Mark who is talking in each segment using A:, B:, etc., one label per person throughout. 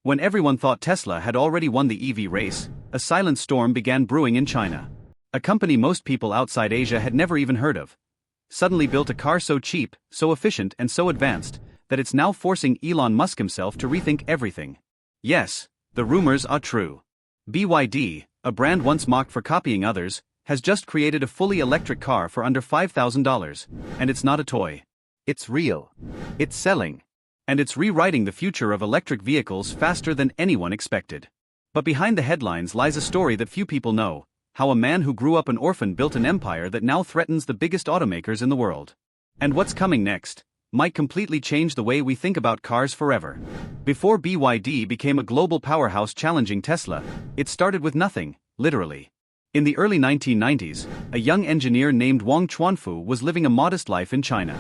A: When everyone thought Tesla had already won the EV race, a silent storm began brewing in China. A company most people outside Asia had never even heard of suddenly built a car so cheap, so efficient, and so advanced that it's now forcing Elon Musk himself to rethink everything. Yes, the rumors are true. BYD, a brand once mocked for copying others, has just created a fully electric car for under $5,000, and it's not a toy. It's real. It's selling. And it's rewriting the future of electric vehicles faster than anyone expected. But behind the headlines lies a story that few people know: how a man who grew up an orphan built an empire that now threatens the biggest automakers in the world. And what's coming next might completely change the way we think about cars forever. Before BYD became a global powerhouse challenging Tesla, it started with nothing, literally. In the early 1990s, a young engineer named Wang Chuanfu was living a modest life in China.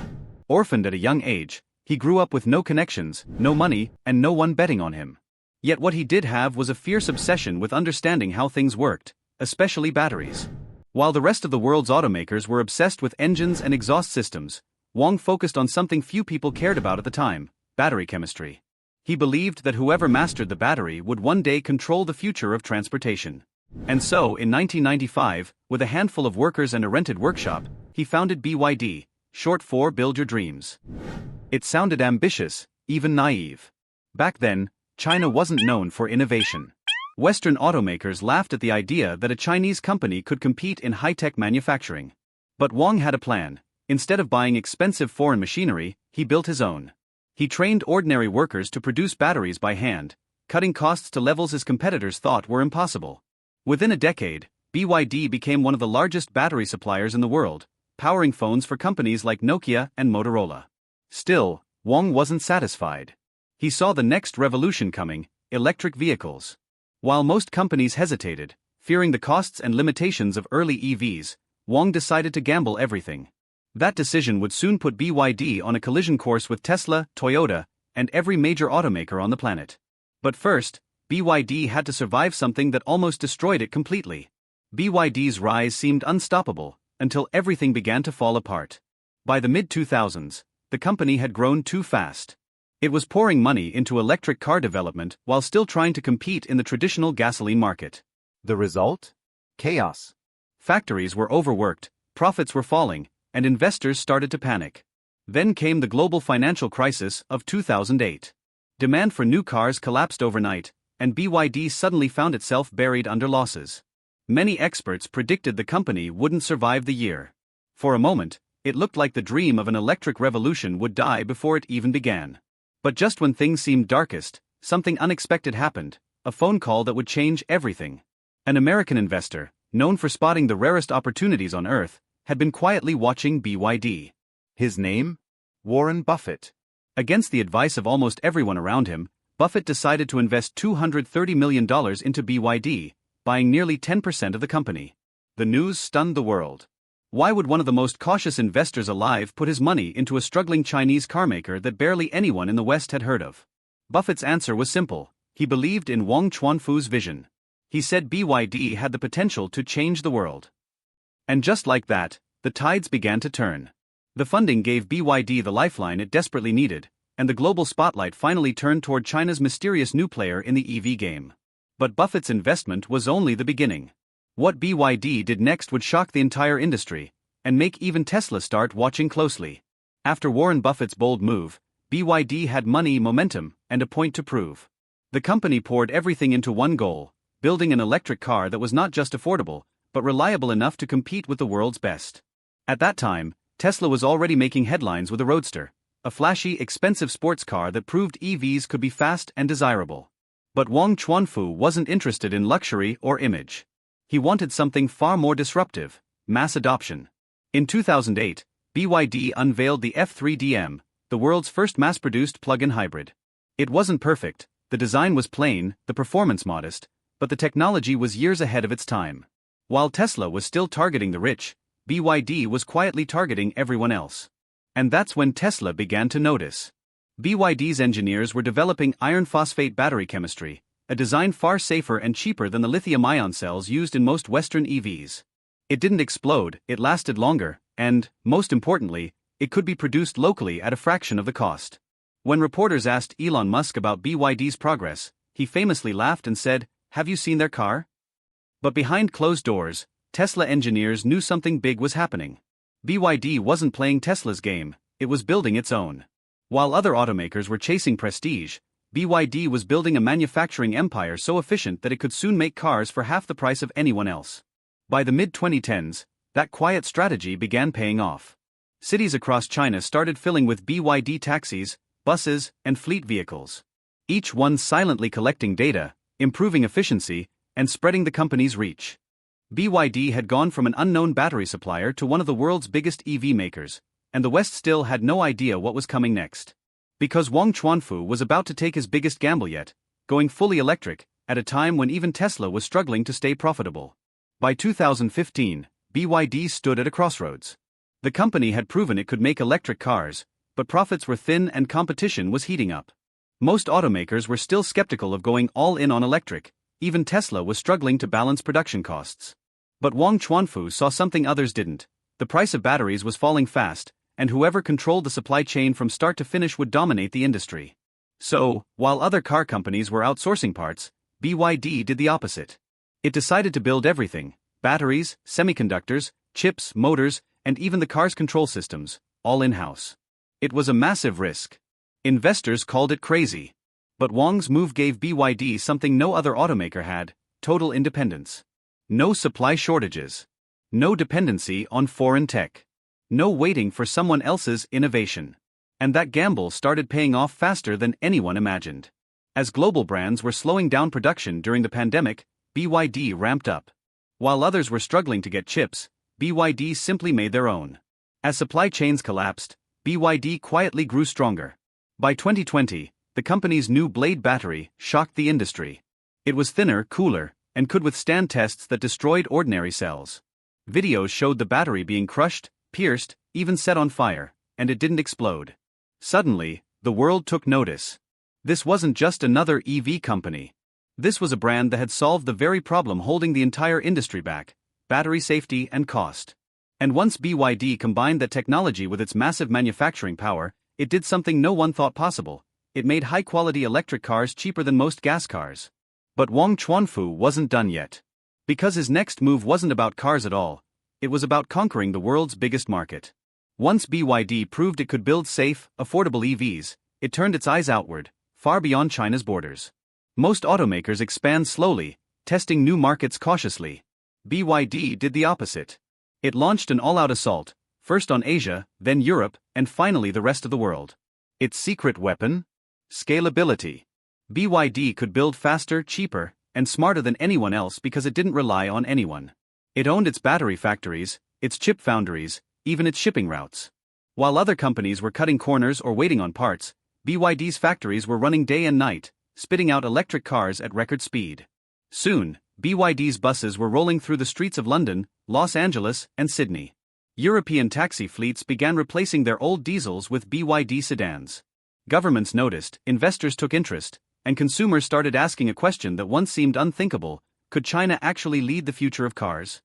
A: Orphaned at a young age, he grew up with no connections, no money, and no one betting on him. Yet what he did have was a fierce obsession with understanding how things worked, especially batteries. While the rest of the world's automakers were obsessed with engines and exhaust systems, Wang focused on something few people cared about at the time: battery chemistry. He believed that whoever mastered the battery would one day control the future of transportation. And so, in 1995, with a handful of workers and a rented workshop, he founded BYD, short for Build Your Dreams. It sounded ambitious, even naive. Back then, China wasn't known for innovation. Western automakers laughed at the idea that a Chinese company could compete in high-tech manufacturing. But Wang had a plan. Instead of buying expensive foreign machinery, he built his own. He trained ordinary workers to produce batteries by hand, cutting costs to levels his competitors thought were impossible. Within a decade, BYD became one of the largest battery suppliers in the world, powering phones for companies like Nokia and Motorola. Still, Wang wasn't satisfied. He saw the next revolution coming: electric vehicles. While most companies hesitated, fearing the costs and limitations of early EVs, Wang decided to gamble everything. That decision would soon put BYD on a collision course with Tesla, Toyota, and every major automaker on the planet. But first, BYD had to survive something that almost destroyed it completely. BYD's rise seemed unstoppable, until everything began to fall apart. By the mid-2000s, the company had grown too fast. It was pouring money into electric car development while still trying to compete in the traditional gasoline market. The result? Chaos. Factories were overworked, profits were falling, and investors started to panic. Then came the global financial crisis of 2008. Demand for new cars collapsed overnight, and BYD suddenly found itself buried under losses. Many experts predicted the company wouldn't survive the year. For a moment, it looked like the dream of an electric revolution would die before it even began. But just when things seemed darkest, something unexpected happened: a phone call that would change everything. An American investor, known for spotting the rarest opportunities on Earth, had been quietly watching BYD. His name? Warren Buffett. Against the advice of almost everyone around him, Buffett decided to invest $230 million into BYD, buying nearly 10% of the company. The news stunned the world. Why would one of the most cautious investors alive put his money into a struggling Chinese carmaker that barely anyone in the West had heard of? Buffett's answer was simple: he believed in Wang Chuanfu's vision. He said BYD had the potential to change the world. And just like that, the tides began to turn. The funding gave BYD the lifeline it desperately needed, and the global spotlight finally turned toward China's mysterious new player in the EV game. But Buffett's investment was only the beginning. What BYD did next would shock the entire industry, and make even Tesla start watching closely. After Warren Buffett's bold move, BYD had money, momentum, and a point to prove. The company poured everything into one goal: building an electric car that was not just affordable, but reliable enough to compete with the world's best. At that time, Tesla was already making headlines with a Roadster, a flashy, expensive sports car that proved EVs could be fast and desirable. But Wang Chuanfu wasn't interested in luxury or image. He wanted something far more disruptive: mass adoption. In 2008, BYD unveiled the F3DM, the world's first mass-produced plug-in hybrid. It wasn't perfect, the design was plain, the performance modest, but the technology was years ahead of its time. While Tesla was still targeting the rich, BYD was quietly targeting everyone else. And that's when Tesla began to notice. BYD's engineers were developing iron phosphate battery chemistry, a design far safer and cheaper than the lithium-ion cells used in most Western EVs. It didn't explode, it lasted longer, and, most importantly, it could be produced locally at a fraction of the cost. When reporters asked Elon Musk about BYD's progress, he famously laughed and said, "Have you seen their car?" But behind closed doors, Tesla engineers knew something big was happening. BYD wasn't playing Tesla's game, it was building its own. While other automakers were chasing prestige, BYD was building a manufacturing empire so efficient that it could soon make cars for half the price of anyone else. By the mid-2010s, that quiet strategy began paying off. Cities across China started filling with BYD taxis, buses, and fleet vehicles. Each one silently collecting data, improving efficiency, and spreading the company's reach. BYD had gone from an unknown battery supplier to one of the world's biggest EV makers, and the West still had no idea what was coming next. Because Wang Chuanfu was about to take his biggest gamble yet, going fully electric, at a time when even Tesla was struggling to stay profitable. By 2015, BYD stood at a crossroads. The company had proven it could make electric cars, but profits were thin and competition was heating up. Most automakers were still skeptical of going all in on electric, even Tesla was struggling to balance production costs. But Wang Chuanfu saw something others didn't. The price of batteries was falling fast, and whoever controlled the supply chain from start to finish would dominate the industry. So, while other car companies were outsourcing parts, BYD did the opposite. It decided to build everything: batteries, semiconductors, chips, motors, and even the car's control systems, all in-house. It was a massive risk. Investors called it crazy. But Wang's move gave BYD something no other automaker had: total independence. No supply shortages. No dependency on foreign tech. No waiting for someone else's innovation. And that gamble started paying off faster than anyone imagined. As global brands were slowing down production during the pandemic, BYD ramped up. While others were struggling to get chips, BYD simply made their own. As supply chains collapsed, BYD quietly grew stronger. By 2020, the company's new Blade battery shocked the industry. It was thinner, cooler, and could withstand tests that destroyed ordinary cells. Videos showed the battery being crushed, pierced, even set on fire, and it didn't explode. Suddenly, the world took notice. This wasn't just another EV company. This was a brand that had solved the very problem holding the entire industry back: battery safety and cost. And once BYD combined that technology with its massive manufacturing power, it did something no one thought possible. It made high-quality electric cars cheaper than most gas cars. But Wang Chuanfu wasn't done yet. Because his next move wasn't about cars at all, it was about conquering the world's biggest market. Once BYD proved it could build safe, affordable EVs, it turned its eyes outward, far beyond China's borders. Most automakers expand slowly, testing new markets cautiously. BYD did the opposite. It launched an all-out assault, first on Asia, then Europe, and finally the rest of the world. Its secret weapon? Scalability. BYD could build faster, cheaper, and smarter than anyone else because it didn't rely on anyone. It owned its battery factories, its chip foundries, even its shipping routes. While other companies were cutting corners or waiting on parts, BYD's factories were running day and night, spitting out electric cars at record speed. Soon, BYD's buses were rolling through the streets of London, Los Angeles, and Sydney. European taxi fleets began replacing their old diesels with BYD sedans. Governments noticed, investors took interest, and consumers started asking a question that once seemed unthinkable: could China actually lead the future of cars?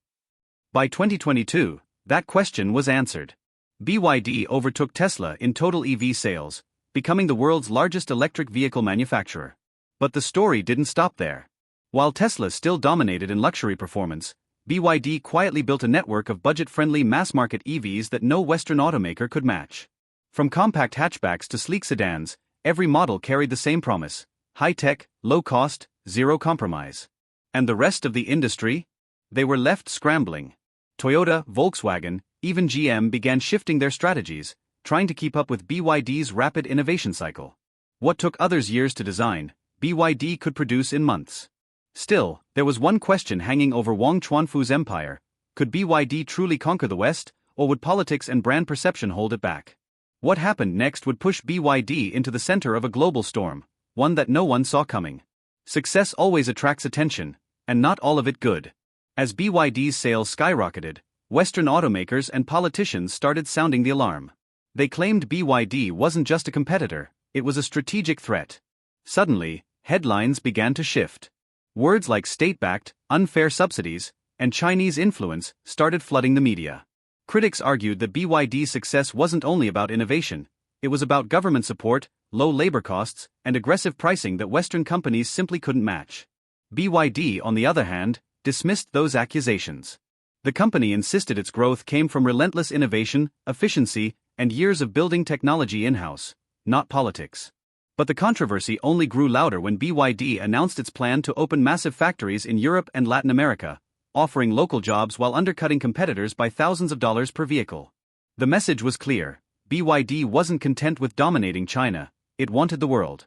A: By 2022, that question was answered. BYD overtook Tesla in total EV sales, becoming the world's largest electric vehicle manufacturer. But the story didn't stop there. While Tesla still dominated in luxury performance, BYD quietly built a network of budget-friendly mass-market EVs that no Western automaker could match. From compact hatchbacks to sleek sedans, every model carried the same promise: high-tech, low-cost, zero compromise. And the rest of the industry? They were left scrambling. Toyota, Volkswagen, even GM began shifting their strategies, trying to keep up with BYD's rapid innovation cycle. What took others years to design, BYD could produce in months. Still, there was one question hanging over Wang Chuanfu's empire: could BYD truly conquer the West, or would politics and brand perception hold it back? What happened next would push BYD into the center of a global storm, one that no one saw coming. Success always attracts attention, and not all of it good. As BYD's sales skyrocketed, Western automakers and politicians started sounding the alarm. They claimed BYD wasn't just a competitor, it was a strategic threat. Suddenly, headlines began to shift. Words like state-backed, unfair subsidies, and Chinese influence started flooding the media. Critics argued that BYD's success wasn't only about innovation, it was about government support, low labor costs, and aggressive pricing that Western companies simply couldn't match. BYD, on the other hand, dismissed those accusations. The company insisted its growth came from relentless innovation, efficiency, and years of building technology in-house, not politics. But the controversy only grew louder when BYD announced its plan to open massive factories in Europe and Latin America, offering local jobs while undercutting competitors by thousands of dollars per vehicle. The message was clear: BYD wasn't content with dominating China, it wanted the world.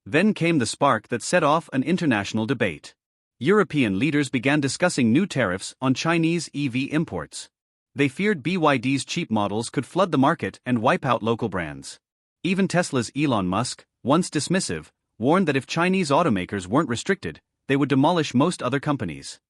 A: Then came the spark that set off an international debate. European leaders began discussing new tariffs on Chinese EV imports. They feared BYD's cheap models could flood the market and wipe out local brands. Even Tesla's Elon Musk, once dismissive, warned that if Chinese automakers weren't restricted, they would demolish most other companies.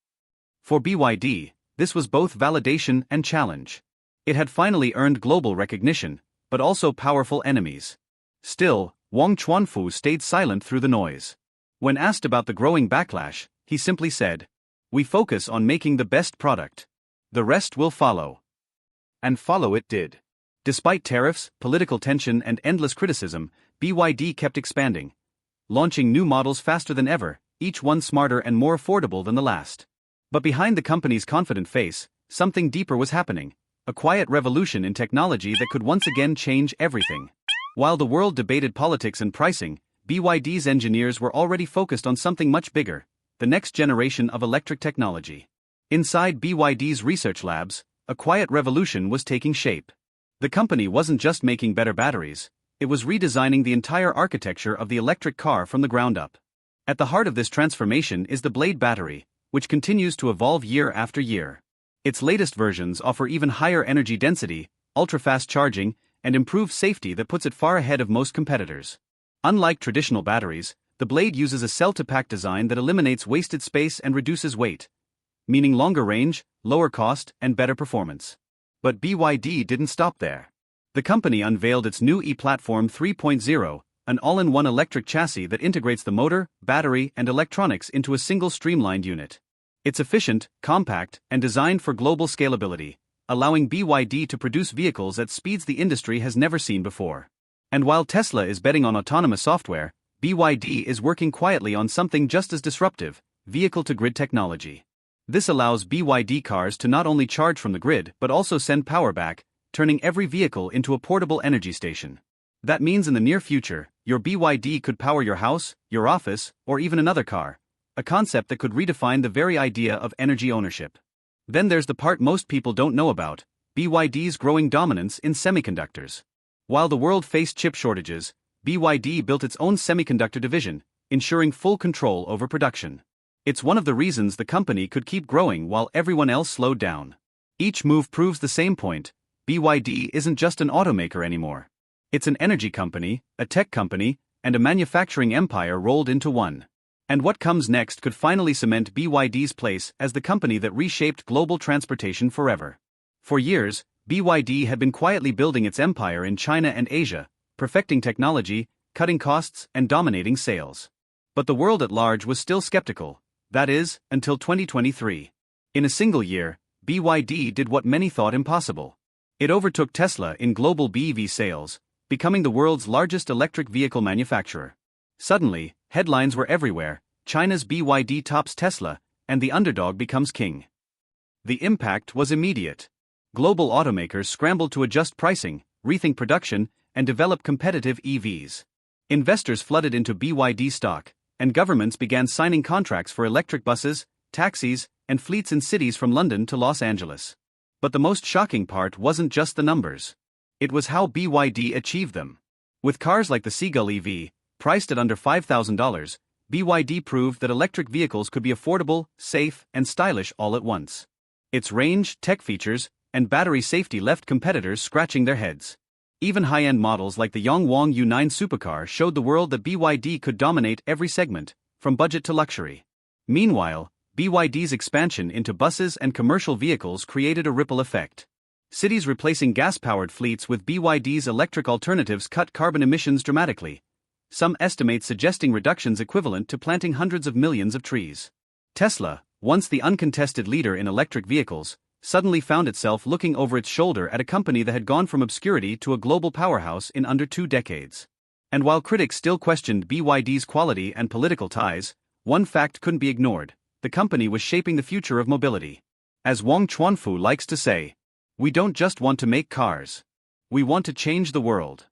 A: For BYD, this was both validation and challenge. It had finally earned global recognition, but also powerful enemies. Still, Wang Chuanfu stayed silent through the noise. When asked about the growing backlash, he simply said, "We focus on making the best product. The rest will follow." And follow it did. Despite tariffs, political tension, and endless criticism, BYD kept expanding, launching new models faster than ever, each one smarter and more affordable than the last. But behind the company's confident face, something deeper was happening, a quiet revolution in technology that could once again change everything. While the world debated politics and pricing, BYD's engineers were already focused on something much bigger: the next generation of electric technology. Inside BYD's research labs, a quiet revolution was taking shape. The company wasn't just making better batteries, it was redesigning the entire architecture of the electric car from the ground up. At the heart of this transformation is the Blade battery, which continues to evolve year after year. Its latest versions offer even higher energy density, ultra-fast charging, and improved safety that puts it far ahead of most competitors. Unlike traditional batteries, the Blade uses a cell-to-pack design that eliminates wasted space and reduces weight, meaning longer range, lower cost, and better performance. But BYD didn't stop there. The company unveiled its new e-Platform 3.0, an all-in-one electric chassis that integrates the motor, battery, and electronics into a single streamlined unit. It's efficient, compact, and designed for global scalability, allowing BYD to produce vehicles at speeds the industry has never seen before. And while Tesla is betting on autonomous software, BYD is working quietly on something just as disruptive: vehicle-to-grid technology. This allows BYD cars to not only charge from the grid but also send power back, turning every vehicle into a portable energy station. That means in the near future, your BYD could power your house, your office, or even another car, a concept that could redefine the very idea of energy ownership. Then there's the part most people don't know about: BYD's growing dominance in semiconductors. While the world faced chip shortages, BYD built its own semiconductor division, ensuring full control over production. It's one of the reasons the company could keep growing while everyone else slowed down. Each move proves the same point: BYD isn't just an automaker anymore. It's an energy company, a tech company, and a manufacturing empire rolled into one. And what comes next could finally cement BYD's place as the company that reshaped global transportation forever. For years, BYD had been quietly building its empire in China and Asia, perfecting technology, cutting costs, and dominating sales. But the world at large was still skeptical, that is, until 2023. In a single year, BYD did what many thought impossible. It overtook Tesla in global BEV sales, becoming the world's largest electric vehicle manufacturer. Suddenly, headlines were everywhere: China's BYD tops Tesla, and the underdog becomes king. The impact was immediate. Global automakers scrambled to adjust pricing, rethink production, and develop competitive EVs. Investors flooded into BYD stock, and governments began signing contracts for electric buses, taxis, and fleets in cities from London to Los Angeles. But the most shocking part wasn't just the numbers. It was how BYD achieved them. With cars like the Seagull EV, priced at under $5,000, BYD proved that electric vehicles could be affordable, safe, and stylish all at once. Its range, tech features, and battery safety left competitors scratching their heads. Even high-end models like the Yangwang U9 supercar showed the world that BYD could dominate every segment, from budget to luxury. Meanwhile, BYD's expansion into buses and commercial vehicles created a ripple effect. Cities replacing gas-powered fleets with BYD's electric alternatives cut carbon emissions dramatically, some estimates suggesting reductions equivalent to planting hundreds of millions of trees. Tesla, once the uncontested leader in electric vehicles, suddenly found itself looking over its shoulder at a company that had gone from obscurity to a global powerhouse in under 2 decades. And while critics still questioned BYD's quality and political ties, one fact couldn't be ignored: the company was shaping the future of mobility. As Wang Chuanfu likes to say, "We don't just want to make cars. We want to change the world."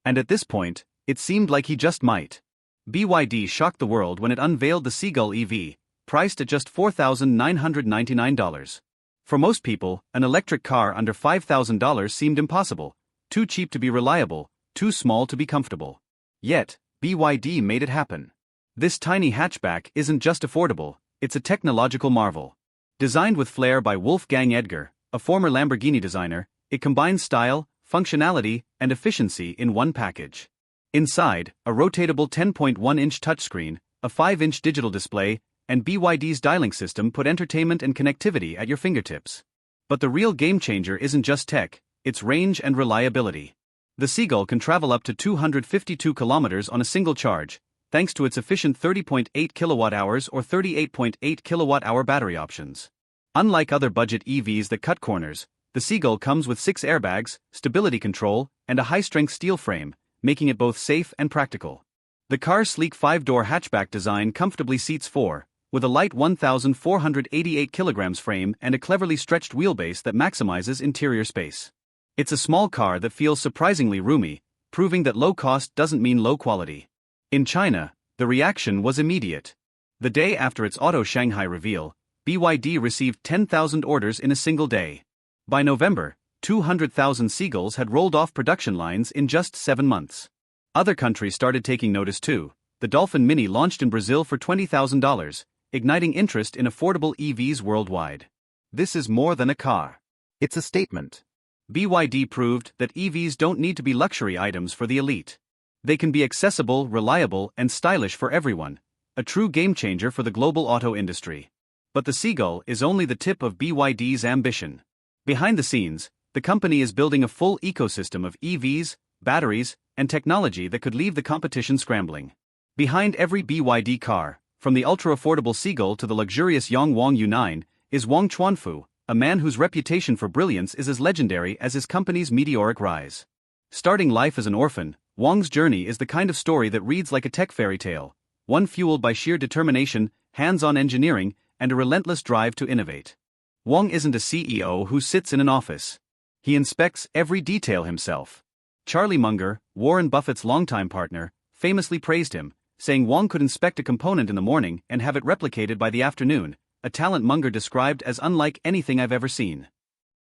A: And at this point, it seemed like he just might. BYD shocked the world when it unveiled the Seagull EV, priced at just $4,999. For most people, an electric car under $5,000 seemed impossible, too cheap to be reliable, too small to be comfortable. Yet, BYD made it happen. This tiny hatchback isn't just affordable, it's a technological marvel. Designed with flair by Wolfgang Edgar, a former Lamborghini designer, it combines style, functionality, and efficiency in one package. Inside, a rotatable 10.1-inch touchscreen, a 5-inch digital display, and BYD's dialing system put entertainment and connectivity at your fingertips. But the real game-changer isn't just tech, it's range and reliability. The Seagull can travel up to 252 kilometers on a single charge, thanks to its efficient 30.8 kilowatt-hours or 38.8 kilowatt-hour battery options. Unlike other budget EVs that cut corners, the Seagull comes with 6 airbags, stability control, and a high-strength steel frame, making it both safe and practical. The car's sleek 5-door hatchback design comfortably seats 4, with a light 1,488 kilograms frame and a cleverly stretched wheelbase that maximizes interior space. It's a small car that feels surprisingly roomy, proving that low cost doesn't mean low quality. In China, the reaction was immediate. The day after its Auto Shanghai reveal, BYD received 10,000 orders in a single day. By November, 200,000 Seagulls had rolled off production lines in just 7 months. Other countries started taking notice too. The Dolphin Mini launched in Brazil for $20,000, igniting interest in affordable EVs worldwide. This is more than a car. It's a statement. BYD proved that EVs don't need to be luxury items for the elite. They can be accessible, reliable, and stylish for everyone, a true game-changer for the global auto industry. But the Seagull is only the tip of BYD's ambition. Behind the scenes, the company is building a full ecosystem of EVs, batteries, and technology that could leave the competition scrambling. Behind every BYD car, from the ultra-affordable Seagull to the luxurious Yongwang U9, is Wang Chuanfu, a man whose reputation for brilliance is as legendary as his company's meteoric rise. Starting life as an orphan, Wang's journey is the kind of story that reads like a tech fairy tale, one fueled by sheer determination, hands-on engineering, and a relentless drive to innovate. Wang isn't a CEO who sits in an office. He inspects every detail himself. Charlie Munger, Warren Buffett's longtime partner, famously praised him, saying Wang could inspect a component in the morning and have it replicated by the afternoon, a talent Munger described as unlike anything I've ever seen.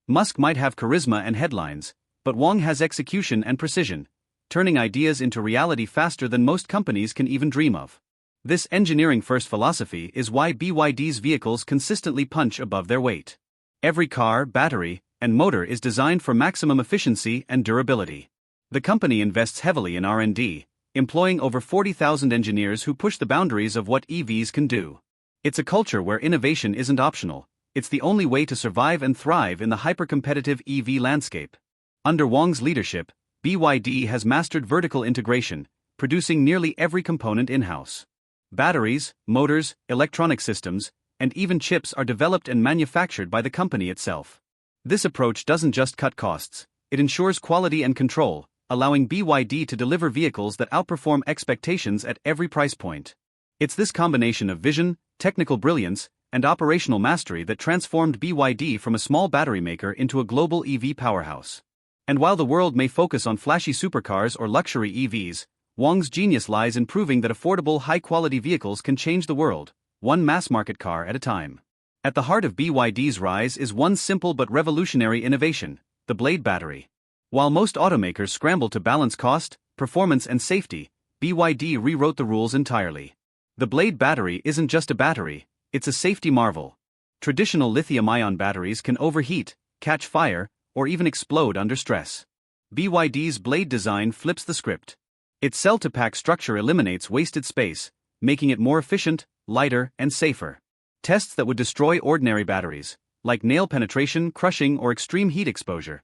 A: Musk might have charisma and headlines, but Wang has execution and precision, turning ideas into reality faster than most companies can even dream of. This engineering-first philosophy is why BYD's vehicles consistently punch above their weight. Every car, battery, and motor is designed for maximum efficiency and durability. The company invests heavily in R&D, employing over 40,000 engineers who push the boundaries of what EVs can do. It's a culture where innovation isn't optional, it's the only way to survive and thrive in the hyper-competitive EV landscape. Under Wang's leadership, BYD has mastered vertical integration, producing nearly every component in-house. Batteries, motors, electronic systems, and even chips are developed and manufactured by the company itself. This approach doesn't just cut costs, it ensures quality and control, allowing BYD to deliver vehicles that outperform expectations at every price point. It's this combination of vision, technical brilliance, and operational mastery that transformed BYD from a small battery maker into a global EV powerhouse. And while the world may focus on flashy supercars or luxury EVs, Wang's genius lies in proving that affordable, high-quality vehicles can change the world, one mass-market car at a time. At the heart of BYD's rise is one simple but revolutionary innovation: the Blade battery. While most automakers scramble to balance cost, performance, and safety, BYD rewrote the rules entirely. The Blade battery isn't just a battery, it's a safety marvel. Traditional lithium-ion batteries can overheat, catch fire, or even explode under stress. BYD's Blade design flips the script. Its cell-to-pack structure eliminates wasted space, making it more efficient, lighter, and safer. Tests that would destroy ordinary batteries, like nail penetration, crushing, or extreme heat exposure,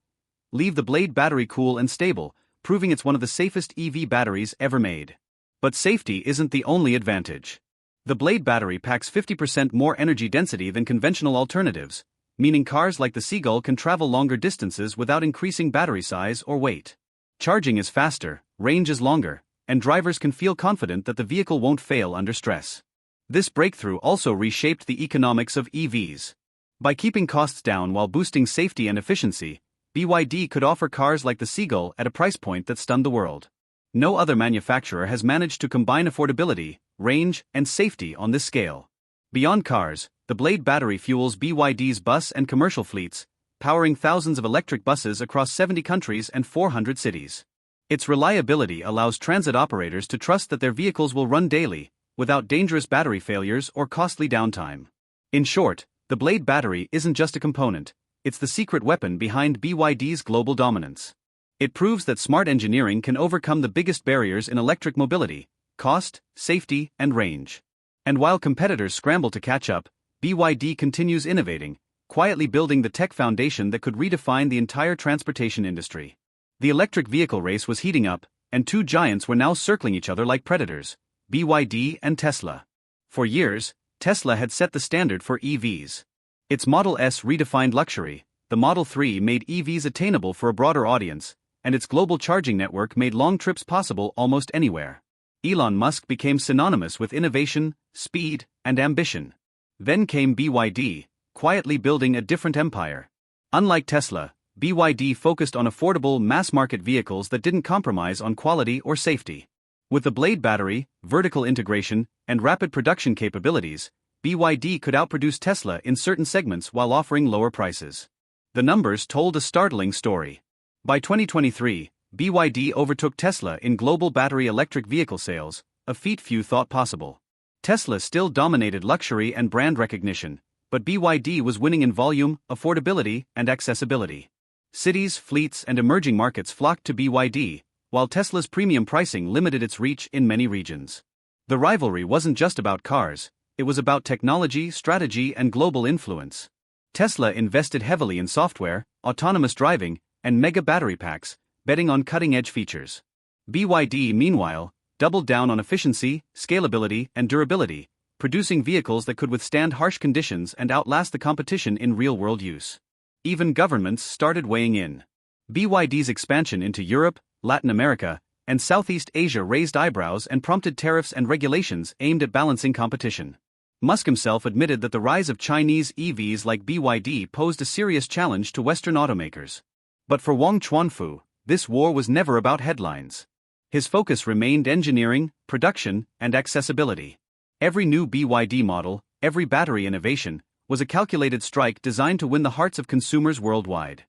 A: leave the Blade battery cool and stable, proving it's one of the safest EV batteries ever made. But safety isn't the only advantage. The Blade battery packs 50% more energy density than conventional alternatives, meaning cars like the Seagull can travel longer distances without increasing battery size or weight. Charging is faster, range is longer, and drivers can feel confident that the vehicle won't fail under stress. This breakthrough also reshaped the economics of EVs. By keeping costs down while boosting safety and efficiency, BYD could offer cars like the Seagull at a price point that stunned the world. No other manufacturer has managed to combine affordability, range, and safety on this scale. Beyond cars, the Blade battery fuels BYD's bus and commercial fleets, powering thousands of electric buses across 70 countries and 400 cities. Its reliability allows transit operators to trust that their vehicles will run daily, without dangerous battery failures or costly downtime. In short, the Blade battery isn't just a component, it's the secret weapon behind BYD's global dominance. It proves that smart engineering can overcome the biggest barriers in electric mobility: cost, safety, and range. And while competitors scramble to catch up, BYD continues innovating, quietly building the tech foundation that could redefine the entire transportation industry. The electric vehicle race was heating up, and two giants were now circling each other like predators: BYD and Tesla. For years, Tesla had set the standard for EVs. Its Model S redefined luxury, the Model 3 made EVs attainable for a broader audience, and its global charging network made long trips possible almost anywhere. Elon Musk became synonymous with innovation, speed, and ambition. Then came BYD, quietly building a different empire. Unlike Tesla, BYD focused on affordable, mass-market vehicles that didn't compromise on quality or safety. With the Blade battery, vertical integration, and rapid production capabilities, BYD could outproduce Tesla in certain segments while offering lower prices. The numbers told a startling story. By 2023, BYD overtook Tesla in global battery electric vehicle sales, a feat few thought possible. Tesla still dominated luxury and brand recognition, but BYD was winning in volume, affordability, and accessibility. Cities, fleets, and emerging markets flocked to BYD, while Tesla's premium pricing limited its reach in many regions. The rivalry wasn't just about cars, it was about technology, strategy, and global influence. Tesla invested heavily in software, autonomous driving, and mega battery packs, betting on cutting-edge features. BYD, meanwhile, doubled down on efficiency, scalability, and durability, producing vehicles that could withstand harsh conditions and outlast the competition in real-world use. Even governments started weighing in. BYD's expansion into Europe, Latin America, and Southeast Asia raised eyebrows and prompted tariffs and regulations aimed at balancing competition. Musk himself admitted that the rise of Chinese EVs like BYD posed a serious challenge to Western automakers. But for Wang Chuanfu, this war was never about headlines. His focus remained engineering, production, and accessibility. Every new BYD model, every battery innovation, was a calculated strike designed to win the hearts of consumers worldwide.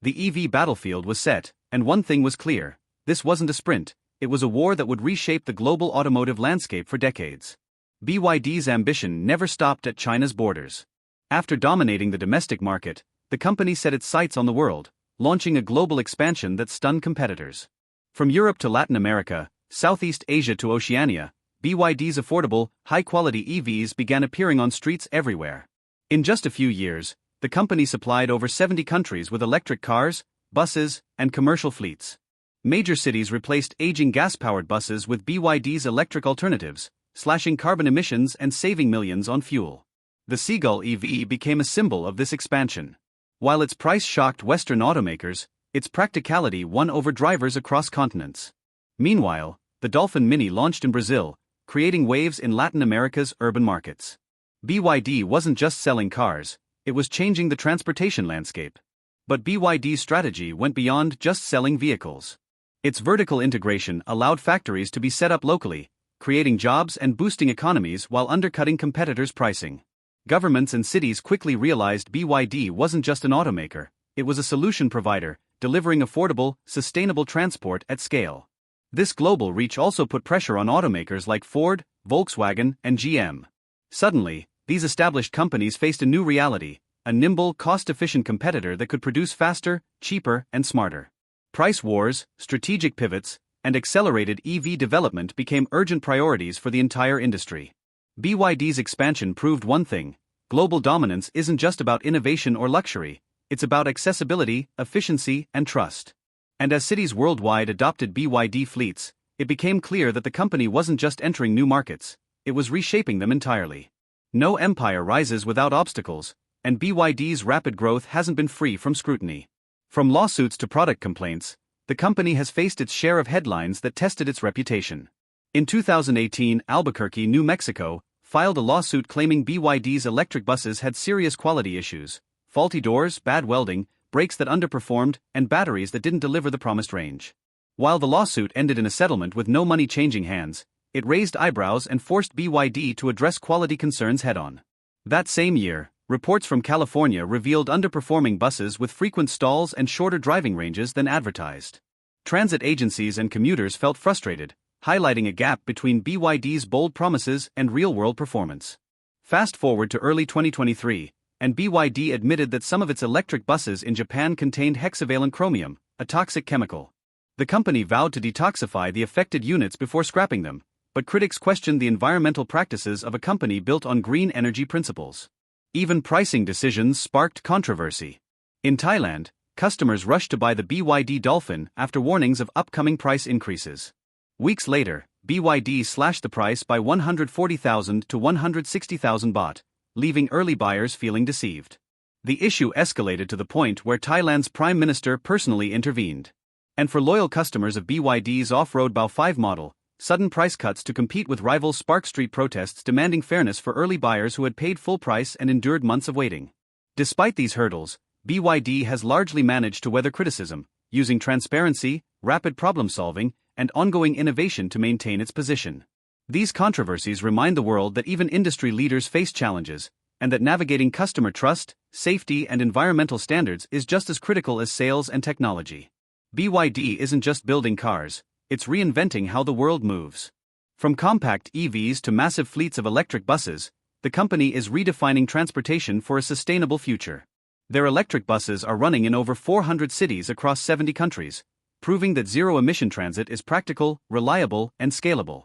A: The EV battlefield was set, and one thing was clear: this wasn't a sprint, it was a war that would reshape the global automotive landscape for decades. BYD's ambition never stopped at China's borders. After dominating the domestic market, the company set its sights on the world, launching a global expansion that stunned competitors. From Europe to Latin America, Southeast Asia to Oceania, BYD's affordable, high-quality EVs began appearing on streets everywhere. In just a few years, the company supplied over 70 countries with electric cars, buses, and commercial fleets. Major cities replaced aging gas-powered buses with BYD's electric alternatives, slashing carbon emissions and saving millions on fuel. The Seagull EV became a symbol of this expansion. While its price shocked Western automakers, its practicality won over drivers across continents. Meanwhile, the Dolphin Mini launched in Brazil, creating waves in Latin America's urban markets. BYD wasn't just selling cars, it was changing the transportation landscape. But BYD's strategy went beyond just selling vehicles. Its vertical integration allowed factories to be set up locally, creating jobs and boosting economies while undercutting competitors' pricing. Governments and cities quickly realized BYD wasn't just an automaker, it was a solution provider, delivering affordable, sustainable transport at scale. This global reach also put pressure on automakers like Ford, Volkswagen, and GM. Suddenly, these established companies faced a new reality: a nimble, cost-efficient competitor that could produce faster, cheaper, and smarter. Price wars, strategic pivots, and accelerated EV development became urgent priorities for the entire industry. BYD's expansion proved one thing: global dominance isn't just about innovation or luxury, it's about accessibility, efficiency, and trust. And as cities worldwide adopted BYD fleets, it became clear that the company wasn't just entering new markets, it was reshaping them entirely. No empire rises without obstacles, and BYD's rapid growth hasn't been free from scrutiny. From lawsuits to product complaints, the the company has faced its share of headlines that tested its reputation. In 2018, Albuquerque, New Mexico, filed a lawsuit claiming BYD's electric buses had serious quality issues: faulty doors, bad welding, brakes that underperformed, and batteries that didn't deliver the promised range. While the lawsuit ended in a settlement with no money changing hands, it raised eyebrows and forced BYD to address quality concerns head-on. That same year, reports from California revealed underperforming buses with frequent stalls and shorter driving ranges than advertised. Transit agencies and commuters felt frustrated, highlighting a gap between BYD's bold promises and real-world performance. Fast forward to early 2023, and BYD admitted that some of its electric buses in Japan contained hexavalent chromium, a toxic chemical. The company vowed to detoxify the affected units before scrapping them, but critics questioned the environmental practices of a company built on green energy principles. Even pricing decisions sparked controversy. In Thailand, customers rushed to buy the BYD Dolphin after warnings of upcoming price increases. Weeks later, BYD slashed the price by 140,000 to 160,000 baht, leaving early buyers feeling deceived. The issue escalated to the point where Thailand's Prime Minister personally intervened. And for loyal customers of BYD's off-road BAO5 model, sudden price cuts to compete with rivals sparked street protests demanding fairness for early buyers who had paid full price and endured months of waiting. Despite these hurdles, BYD has largely managed to weather criticism, using transparency, rapid problem-solving, and ongoing innovation to maintain its position. These controversies remind the world that even industry leaders face challenges, and that navigating customer trust, safety, and environmental standards is just as critical as sales and technology. BYD isn't just building cars, it's reinventing how the world moves. From compact EVs to massive fleets of electric buses, the company is redefining transportation for a sustainable future. Their electric buses are running in over 400 cities across 70 countries, proving that zero-emission transit is practical, reliable, and scalable.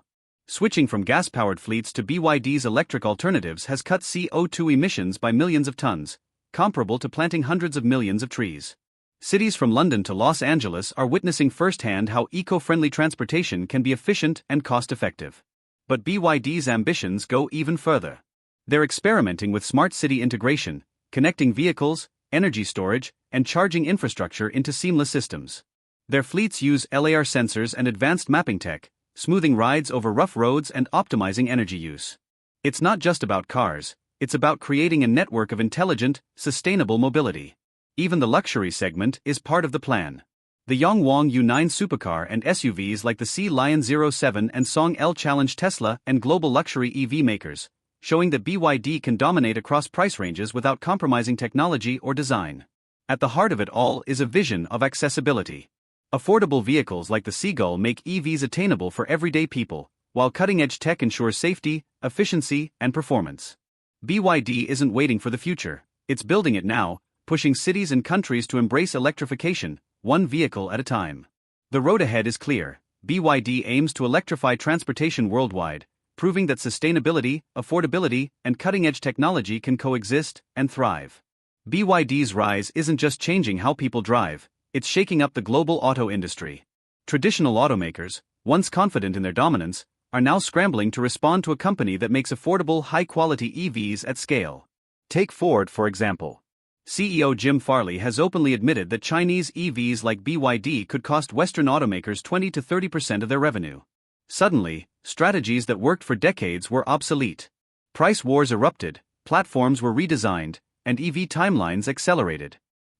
A: Switching from gas-powered fleets to BYD's electric alternatives has cut CO2 emissions by millions of tons, comparable to planting hundreds of millions of trees. Cities from London to Los Angeles are witnessing firsthand how eco-friendly transportation can be efficient and cost-effective. But BYD's ambitions go even further. They're experimenting with smart city integration, connecting vehicles, energy storage, and charging infrastructure into seamless systems. Their fleets use LAR sensors and advanced mapping tech, smoothing rides over rough roads and optimizing energy use. It's not just about cars, it's about creating a network of intelligent, sustainable mobility. Even the luxury segment is part of the plan. The Yongwang U9 supercar and SUVs like the Sea Lion 07 and Song L challenge Tesla and global luxury EV makers, showing that BYD can dominate across price ranges without compromising technology or design. At the heart of it all is a vision of accessibility. Affordable vehicles like the Seagull make EVs attainable for everyday people, while cutting-edge tech ensures safety, efficiency, and performance. BYD isn't waiting for the future, it's building it now, pushing cities and countries to embrace electrification, one vehicle at a time. The road ahead is clear. BYD aims to electrify transportation worldwide, proving that sustainability, affordability, and cutting-edge technology can coexist and thrive. BYD's rise isn't just changing how people drive, it's shaking up the global auto industry. Traditional automakers, once confident in their dominance, are now scrambling to respond to a company that makes affordable, high-quality EVs at scale. Take Ford, for example. CEO Jim Farley has openly admitted that Chinese EVs like BYD could cost Western automakers 20 to 30% of their revenue. Suddenly, strategies that worked for decades were obsolete. Price wars erupted, platforms were redesigned, and EV timelines accelerated.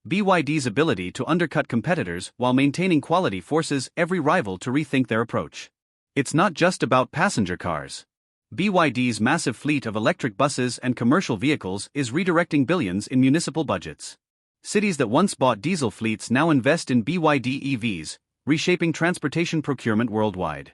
A: BYD's ability to undercut competitors while maintaining quality forces every rival to rethink their approach. It's not just about passenger cars. BYD's massive fleet of electric buses and commercial vehicles is redirecting billions in municipal budgets. Cities that once bought diesel fleets now invest in BYD EVs, reshaping transportation procurement worldwide.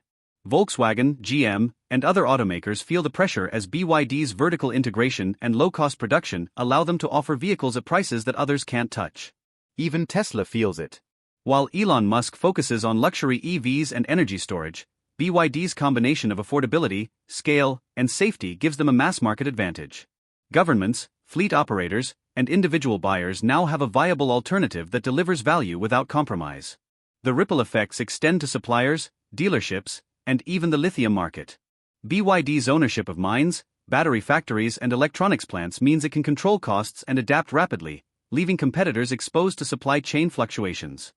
A: Volkswagen, GM, and other automakers feel the pressure as BYD's vertical integration and low-cost production allow them to offer vehicles at prices that others can't touch. Even Tesla feels it. While Elon Musk focuses on luxury EVs and energy storage, BYD's combination of affordability, scale, and safety gives them a mass-market advantage. Governments, fleet operators, and individual buyers now have a viable alternative that delivers value without compromise. The ripple effects extend to suppliers, dealerships, and even the lithium market. BYD's ownership of mines, battery factories, and electronics plants means it can control costs and adapt rapidly, leaving competitors exposed to supply chain fluctuations.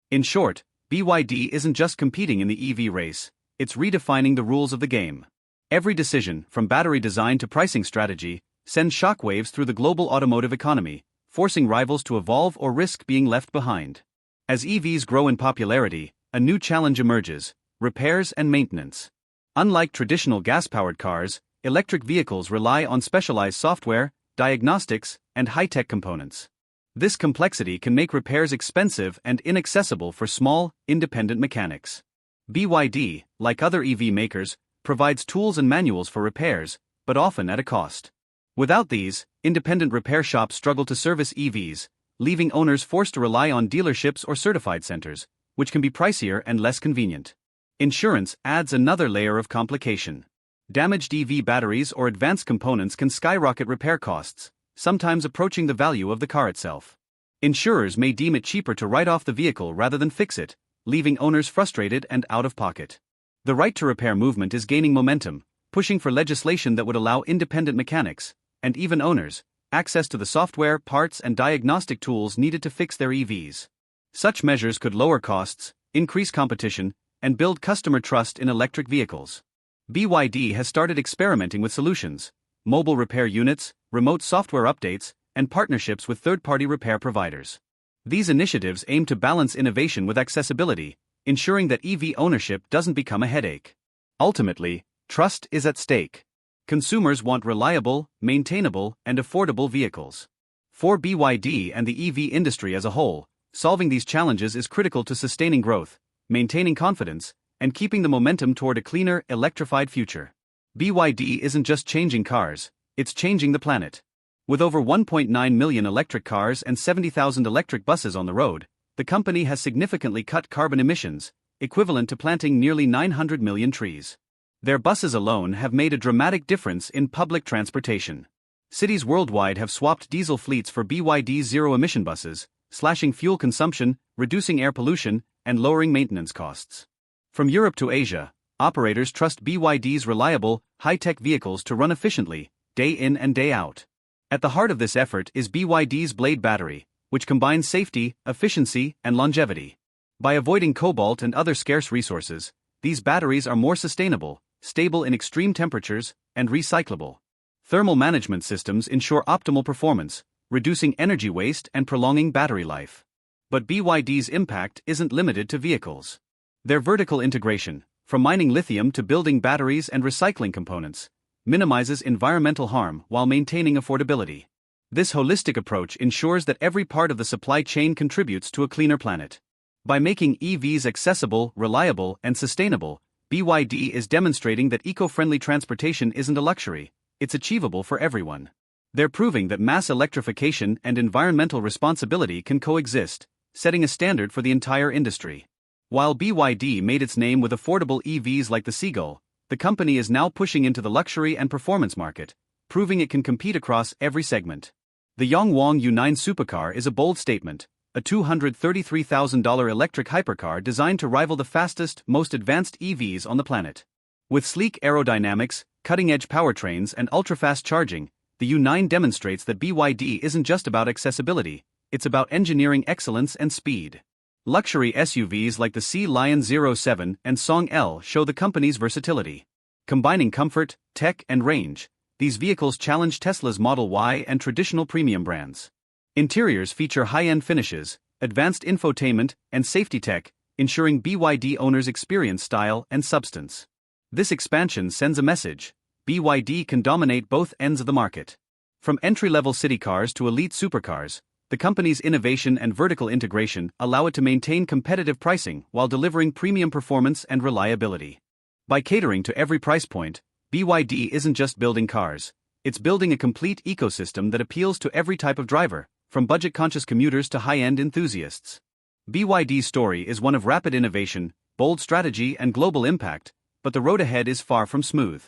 A: In short, BYD isn't just competing in the EV race, it's redefining the rules of the game. Every decision, from battery design to pricing strategy, sends shockwaves through the global automotive economy, forcing rivals to evolve or risk being left behind. As EVs grow in popularity, a new challenge emerges: repairs and maintenance. Unlike traditional gas-powered cars, electric vehicles rely on specialized software, diagnostics, and high-tech components. This complexity can make repairs expensive and inaccessible for small, independent mechanics. BYD, like other EV makers, provides tools and manuals for repairs, but often at a cost. Without these, independent repair shops struggle to service EVs, leaving owners forced to rely on dealerships or certified centers, which can be pricier and less convenient. Insurance adds another layer of complication. Damaged EV batteries or advanced components can skyrocket repair costs, sometimes approaching the value of the car itself. Insurers may deem it cheaper to write off the vehicle rather than fix it, leaving owners frustrated and out of pocket. The right to repair movement is gaining momentum, pushing for legislation that would allow independent mechanics, and even owners, access to the software, parts, and diagnostic tools needed to fix their EVs. Such measures could lower costs, increase competition, and build customer trust in electric vehicles. BYD has started experimenting with solutions: mobile repair units, remote software updates, and partnerships with third-party repair providers. These initiatives aim to balance innovation with accessibility, ensuring that EV ownership doesn't become a headache. Ultimately, trust is at stake. Consumers want reliable, maintainable, and affordable vehicles. For BYD and the EV industry as a whole, solving these challenges is critical to sustaining growth, maintaining confidence, and keeping the momentum toward a cleaner, electrified future. BYD isn't just changing cars, it's changing the planet. With over 1.9 million electric cars and 70,000 electric buses on the road, the company has significantly cut carbon emissions, equivalent to planting nearly 900 million trees. Their buses alone have made a dramatic difference in public transportation. Cities worldwide have swapped diesel fleets for BYD's zero-emission buses, slashing fuel consumption, reducing air pollution, and lowering maintenance costs. From Europe to Asia, operators trust BYD's reliable, high-tech vehicles to run efficiently, day in and day out. At the heart of this effort is BYD's Blade battery, which combines safety, efficiency, and longevity. By avoiding cobalt and other scarce resources, these batteries are more sustainable, stable in extreme temperatures, and recyclable. Thermal management systems ensure optimal performance, reducing energy waste and prolonging battery life. But BYD's impact isn't limited to vehicles. Their vertical integration, from mining lithium to building batteries and recycling components, minimizes environmental harm while maintaining affordability. This holistic approach ensures that every part of the supply chain contributes to a cleaner planet. By making EVs accessible, reliable, and sustainable, BYD is demonstrating that eco-friendly transportation isn't a luxury, it's achievable for everyone. They're proving that mass electrification and environmental responsibility can coexist, setting a standard for the entire industry. While BYD made its name with affordable EVs like the Seagull, the company is now pushing into the luxury and performance market, proving it can compete across every segment. The Yongwang U9 supercar is a bold statement, a $233,000 electric hypercar designed to rival the fastest, most advanced EVs on the planet. With sleek aerodynamics, cutting-edge powertrains, and ultra-fast charging, the U9 demonstrates that BYD isn't just about accessibility, it's about engineering excellence and speed. Luxury SUVs like the Sea Lion 07 and Song L show the company's versatility. Combining comfort, tech, and range, these vehicles challenge Tesla's Model Y and traditional premium brands. Interiors feature high-end finishes, advanced infotainment, and safety tech, ensuring BYD owners experience style and substance. This expansion sends a message: BYD can dominate both ends of the market. From entry-level city cars to elite supercars, the company's innovation and vertical integration allow it to maintain competitive pricing while delivering premium performance and reliability. By catering to every price point, BYD isn't just building cars, it's building a complete ecosystem that appeals to every type of driver, from budget-conscious commuters to high-end enthusiasts. BYD's story is one of rapid innovation, bold strategy, and global impact, but the road ahead is far from smooth.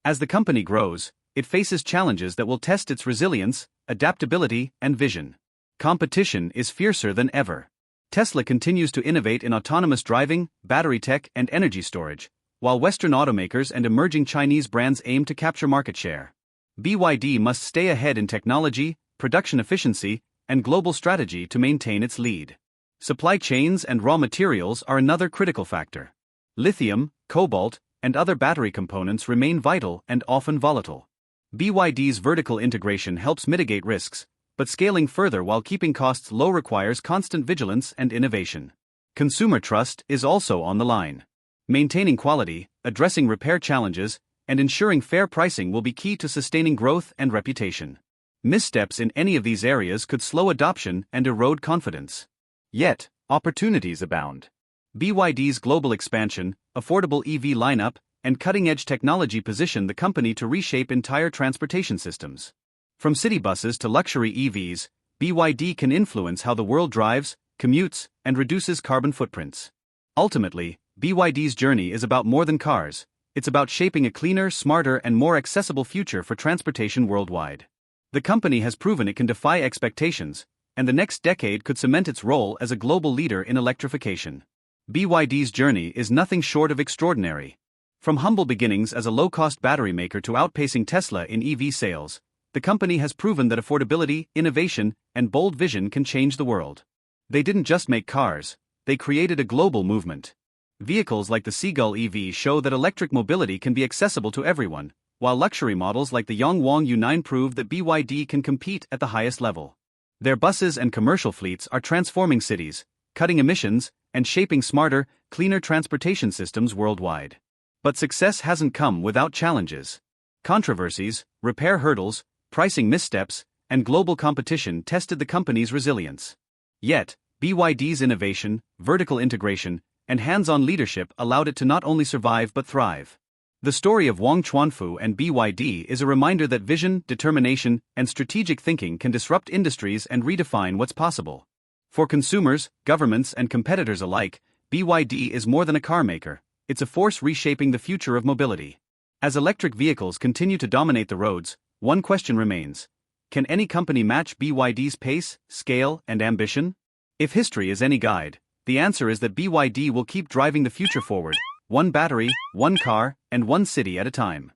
A: As the company grows, it faces challenges that will test its resilience, adaptability, and vision. Competition is fiercer than ever. Tesla continues to innovate in autonomous driving, battery tech, and energy storage, while Western automakers and emerging Chinese brands aim to capture market share. BYD must stay ahead in technology, production efficiency, and global strategy to maintain its lead. Supply chains and raw materials are another critical factor. Lithium, cobalt, and other battery components remain vital and often volatile. BYD's vertical integration helps mitigate risks, but scaling further while keeping costs low requires constant vigilance and innovation. Consumer trust is also on the line. Maintaining quality, addressing repair challenges, and ensuring fair pricing will be key to sustaining growth and reputation. Missteps in any of these areas could slow adoption and erode confidence. Yet, opportunities abound. BYD's global expansion, affordable EV lineup, and cutting-edge technology position the company to reshape entire transportation systems. From city buses to luxury EVs, BYD can influence how the world drives, commutes, and reduces carbon footprints. Ultimately, BYD's journey is about more than cars. It's about shaping a cleaner, smarter, and more accessible future for transportation worldwide. The company has proven it can defy expectations, and the next decade could cement its role as a global leader in electrification. BYD's journey is nothing short of extraordinary. From humble beginnings as a low-cost battery maker to outpacing Tesla in EV sales, the company has proven that affordability, innovation, and bold vision can change the world. They didn't just make cars, they created a global movement. Vehicles like the Seagull EV show that electric mobility can be accessible to everyone, while luxury models like the Yongwang U9 prove that BYD can compete at the highest level. Their buses and commercial fleets are transforming cities, cutting emissions, and shaping smarter, cleaner transportation systems worldwide. But success hasn't come without challenges. Controversies, repair hurdles, pricing missteps, and global competition tested the company's resilience. Yet, BYD's innovation, vertical integration, and hands-on leadership allowed it to not only survive but thrive. The story of Wang Chuanfu and BYD is a reminder that vision, determination, and strategic thinking can disrupt industries and redefine what's possible. For consumers, governments, and competitors alike, BYD is more than a car maker, it's a force reshaping the future of mobility. As electric vehicles continue to dominate the roads, one question remains: can any company match BYD's pace, scale, and ambition? If history is any guide, the answer is that BYD will keep driving the future forward, one battery, one car, and one city at a time.